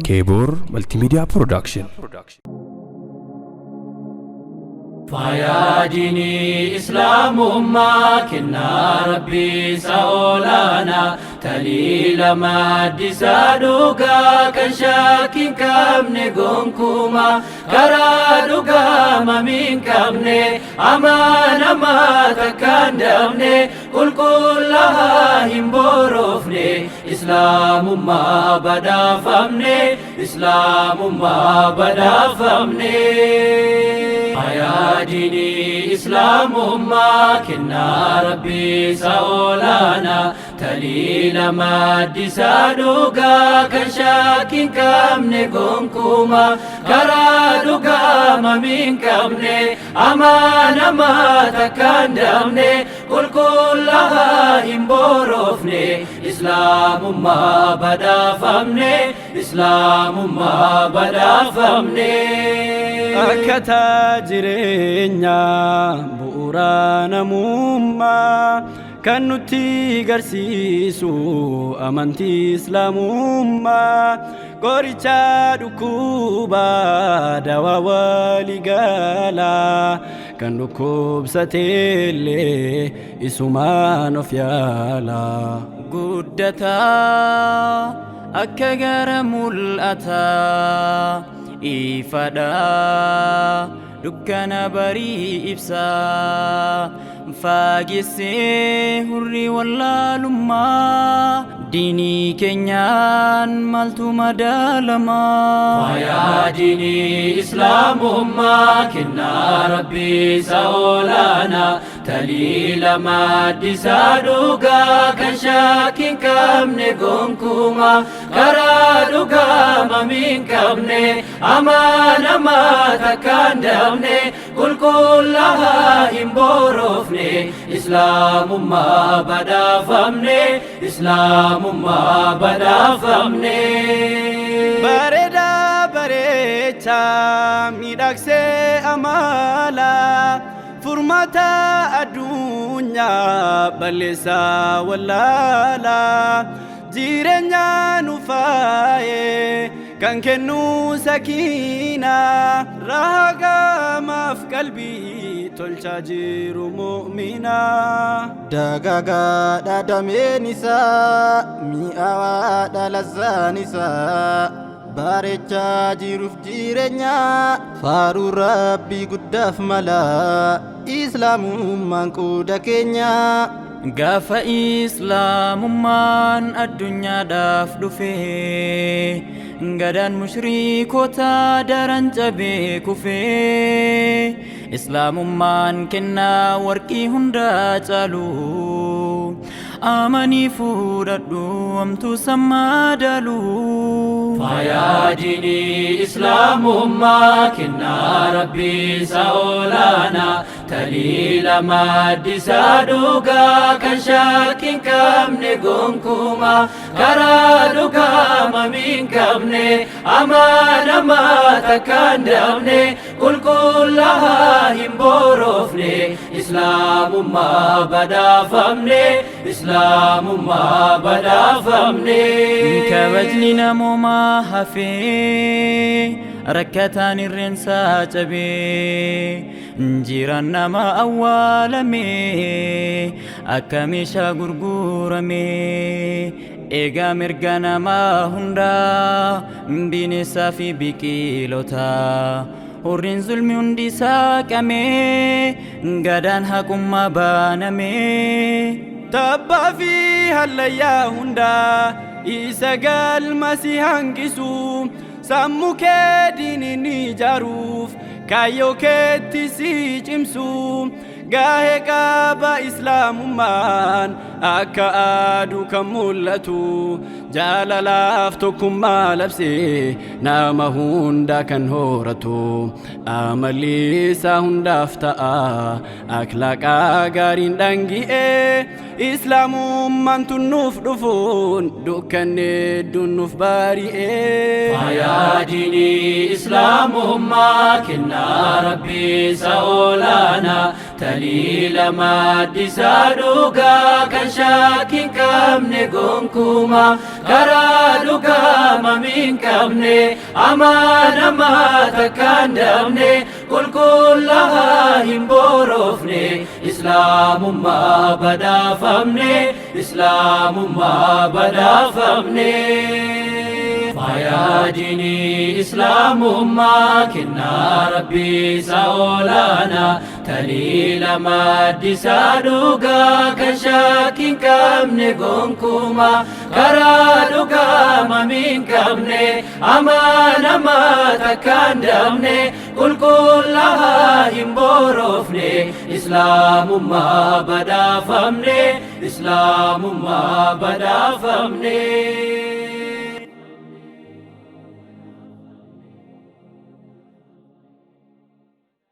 Kebor Multimedia Production. فيا ديني إسلام أمة كنا ربي سأولانا تليل ما دسادوكا كشاكين كامني قنكوما كرادوكا ممين كامني أمانا ما تكان دمني كلها هم بروفني إسلام أمة بدا فمني إسلام أمة بدا فمني يا ديني إسلام أمة كنا ربي سأولانا تليل ما دسادوكا كشاكين كامني قنكوما كرادوكا ممين كامني أمانا ما تكان دمني كلها هم بروفني إسلام أمة بدا فمني إسلام أمة بدا فمني Akkata jireenya bu'uura namummaa kan nutti garsiisu amantii islaamummaa qoricha dhukkubaa dawaa waliigalaa kan dhukkubsateellee isumaan of yaala guddataa akka gara mul'ataa ifada dukkana barii ibsa faagessee hurrii wallaalummaa diinii keenyaan maaltu madaalama فيا ديني إسلام أمة كنا ربي سأولانا تليل ما دسادوكا كشاكين كامني قنكوما كرادوكا ممين كامني أمانا ما تكان دمني كلها هم بروفني إسلام أمة بدا فمني إسلام أمة بدا فمني bareeda bareecha miidhagsee amala furmaata addunyaa balleessaa wallaala jireenya nufaayee kan kennu sakiina raagamaaf qalbii tolchaa jiru mu'mina dagaagaa dhaadhameen isaa mi'aawaadha lazzaan isaa bareechaa jiruuf jireenya faaruu rabbii guddaaf mala islaamummaan qooda keenya gaafa islaamummaan addunyaadhaaf dhufe gadaan mushrikoota daran cabee kufe islaamummaan kennaa warqii hundaa caalu amanii fudhadhu amtu sammaadalu فيا ديني إسلام أمة كنا ربي سأولانا تليل ما دسادوكا كشاكين كامني قنكوما كرادوكا ممين كامني أمانا ما تكان دمني كلها هم بروفني إسلام أمة بدا فمني إسلام أمة بدا فمني كوجني نموما هفي ركتان الرنسا جبي جيران نما أولمي أكميشا غرغورمي إيغا مرغا نما هندا بنسا في بكيلوتا Hurriin zulmi hundi saaqamee gadaan haqummaa baanamee tabbaa fi hallayyaa hundaa isa galma si hanqisu sammuu kee diiniin ijaaruuf kaayyoo keetti si cimsu gaahee qaba islaamummaan akka aduu kan mul'atu jaalalaaf tokkummaa labsee nama hunda kan horatu amalli isaa hundaaf ta'a akhlaaqaa gaariin dhangi'ee islaamummaan tunnuuf dhufuun dukkanee dunnuuf baari'ee فيا ديني إسلام أمة كنا ربي سأولانا تليل ما دسادوكا كشاكين كامني قنكوما كرا min qabne amana mata kandamne kulkullaha hin borofne Islamumma badafamne Islamumma badafamne فيا ديني إسلام كنا ربي سأولانا تليل مادي سادوغا كشاك كم نقوم كوما كرادوغا ممين كمني أمانا ما تكندمني كلها هم بروفني إسلام ما بدا فمني إسلام ما بدا فمني